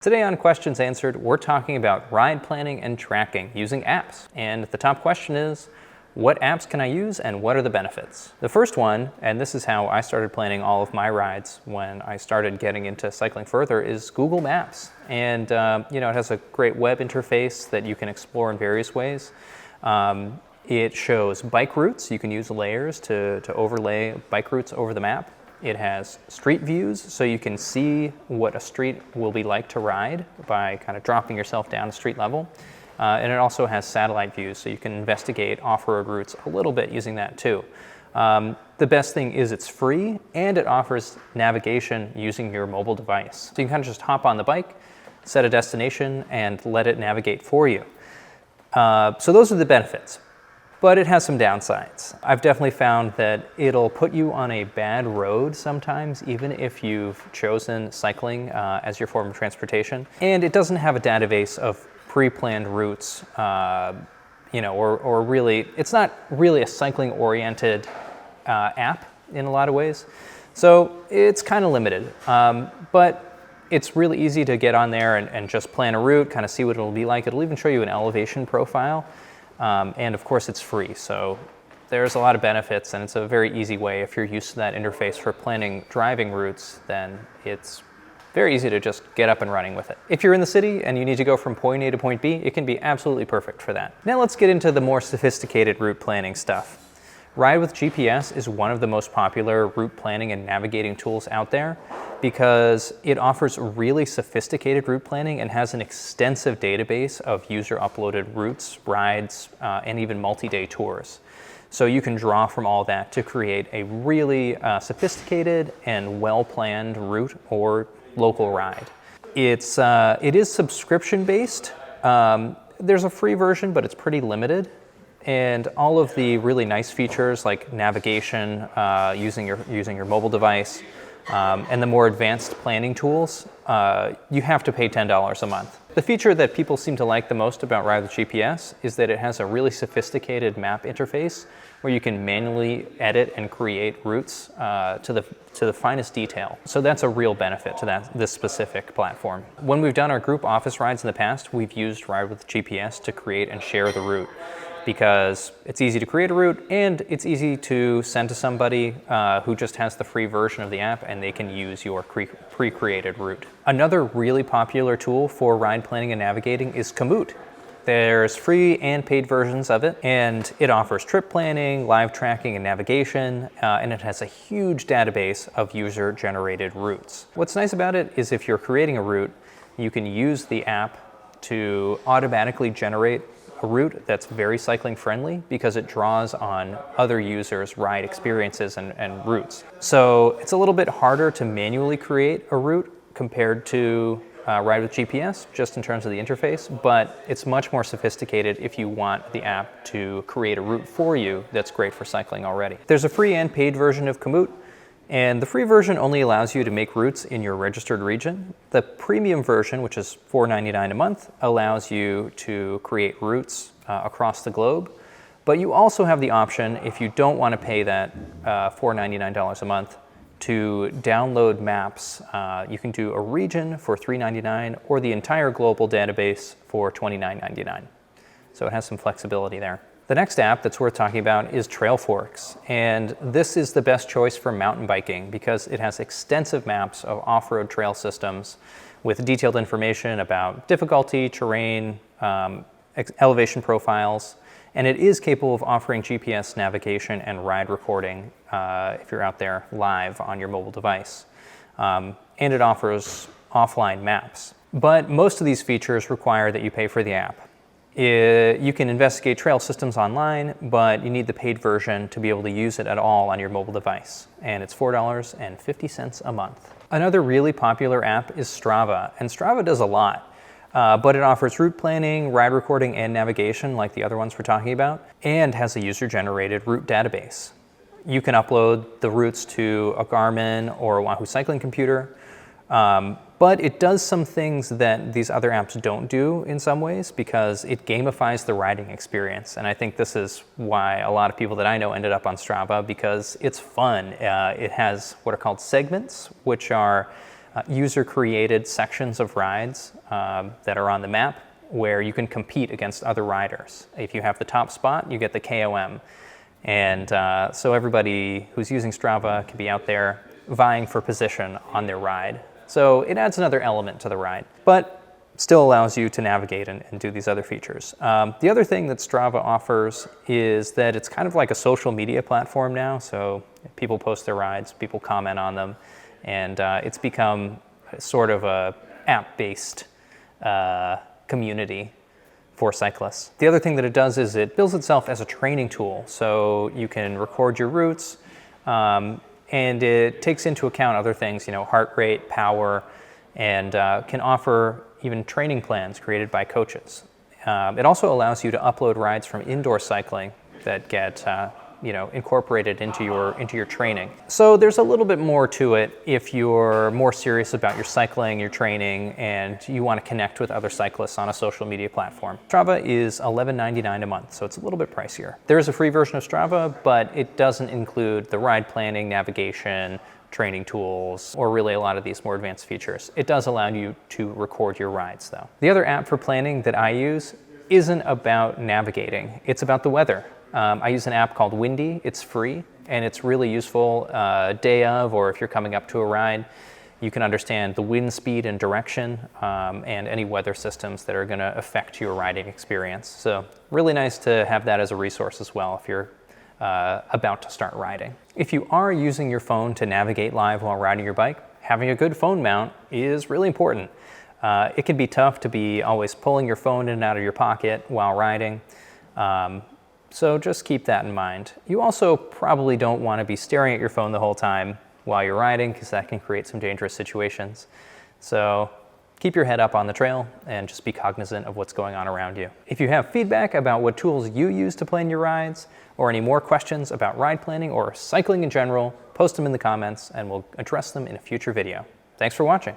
Today on Questions Answered, we're talking about ride planning and tracking using apps. And the top question is, what apps can I use and what are the benefits? The first one, and this is how I started planning all of my rides when I started getting into cycling further, is Google Maps. And it has a great web interface that you can explore in various ways. It shows bike routes. You can use layers to overlay bike routes over the map. It has street views, so you can see what a street will be like to ride by kind of dropping yourself down to street level. And it also has satellite views, so you can investigate off-road routes a little bit using that too. The best thing is it's free, and it offers navigation using your mobile device. So you can kind of just hop on the bike, set a destination, and let it navigate for you. So those are the benefits. But it has some downsides. I've definitely found that it'll put you on a bad road sometimes, even if you've chosen cycling as your form of transportation. And it doesn't have a database of pre-planned routes, or really, it's not really a cycling-oriented app in a lot of ways. So it's kind of limited, but it's really easy to get on there and just plan a route, kind of see what it'll be like. It'll even show you an elevation profile. And of course it's free, so there's a lot of benefits, and it's a very easy way. If you're used to that interface for planning driving routes, then it's very easy to just get up and running with it. If you're in the city and you need to go from point A to point B, it can be absolutely perfect for that. Now let's get into the more sophisticated route planning stuff. Ride with GPS is one of the most popular route planning and navigating tools out there because it offers really sophisticated route planning and has an extensive database of user-uploaded routes, rides, and even multi-day tours. So you can draw from all that to create a really sophisticated and well-planned route or local ride. It is subscription-based. There's a free version, but it's pretty limited. And all of the really nice features like navigation, using your mobile device, and the more advanced planning tools, you have to pay $10 a month. The feature that people seem to like the most about Ride with GPS is that it has a really sophisticated map interface where you can manually edit and create routes to the finest detail. So that's a real benefit to this specific platform. When we've done our group office rides in the past, we've used Ride with GPS to create and share the route, because it's easy to create a route and it's easy to send to somebody who just has the free version of the app and they can use your pre-created route. Another really popular tool for ride planning and navigating is Komoot. There's free and paid versions of it, and it offers trip planning, live tracking, and navigation, and it has a huge database of user-generated routes. What's nice about it is if you're creating a route, you can use the app to automatically generate a route that's very cycling friendly because it draws on other users' ride experiences and routes. So it's a little bit harder to manually create a route compared to Ride with GPS, just in terms of the interface, but it's much more sophisticated if you want the app to create a route for you that's great for cycling already. There's a free and paid version of Komoot, and the free version only allows you to make routes in your registered region. The premium version, which is $4.99 a month, allows you to create routes across the globe. But you also have the option, if you don't want to pay that $4.99 a month, to download maps. You can do a region for $3.99 or the entire global database for $29.99. So it has some flexibility there. The next app that's worth talking about is Trailforks, and this is the best choice for mountain biking because it has extensive maps of off-road trail systems with detailed information about difficulty, terrain, elevation profiles, and it is capable of offering GPS navigation and ride recording if you're out there live on your mobile device. And it offers offline maps. But most of these features require that you pay for the app. You can investigate trail systems online, but you need the paid version to be able to use it at all on your mobile device, and it's $4.50 a month. Another really popular app is Strava, and Strava does a lot, but it offers route planning, ride recording, and navigation like the other ones we're talking about, and has a user-generated route database. You can upload the routes to a Garmin or a Wahoo cycling computer, but it does some things that these other apps don't do in some ways because it gamifies the riding experience. And I think this is why a lot of people that I know ended up on Strava, because it's fun. It has what are called segments, which are user-created sections of rides that are on the map where you can compete against other riders. If you have the top spot, you get the KOM. And so everybody who's using Strava can be out there vying for position on their ride. So it adds another element to the ride, but still allows you to navigate and do these other features. The other thing that Strava offers is that it's kind of like a social media platform now. So people post their rides, people comment on them, and it's become sort of a app-based community for cyclists. The other thing that it does is it bills itself as a training tool. So you can record your routes, and it takes into account other things, heart rate, power, and can offer even training plans created by coaches. It also allows you to upload rides from indoor cycling that get incorporated into your training. So there's a little bit more to it if you're more serious about your cycling, your training, and you want to connect with other cyclists on a social media platform. Strava is $11.99 a month, so it's a little bit pricier. There is a free version of Strava, but it doesn't include the ride planning, navigation, training tools, or really a lot of these more advanced features. It does allow you to record your rides though. The other app for planning that I use isn't about navigating, it's about the weather. I use an app called Windy. It's free and it's really useful day of, or if you're coming up to a ride, you can understand the wind speed and direction and any weather systems that are going to affect your riding experience. So really nice to have that as a resource as well if you're about to start riding. If you are using your phone to navigate live while riding your bike, having a good phone mount is really important. It can be tough to be always pulling your phone in and out of your pocket while riding. So just keep that in mind. You also probably don't want to be staring at your phone the whole time while you're riding because that can create some dangerous situations. So keep your head up on the trail and just be cognizant of what's going on around you. If you have feedback about what tools you use to plan your rides, or any more questions about ride planning or cycling in general, post them in the comments and we'll address them in a future video. Thanks for watching.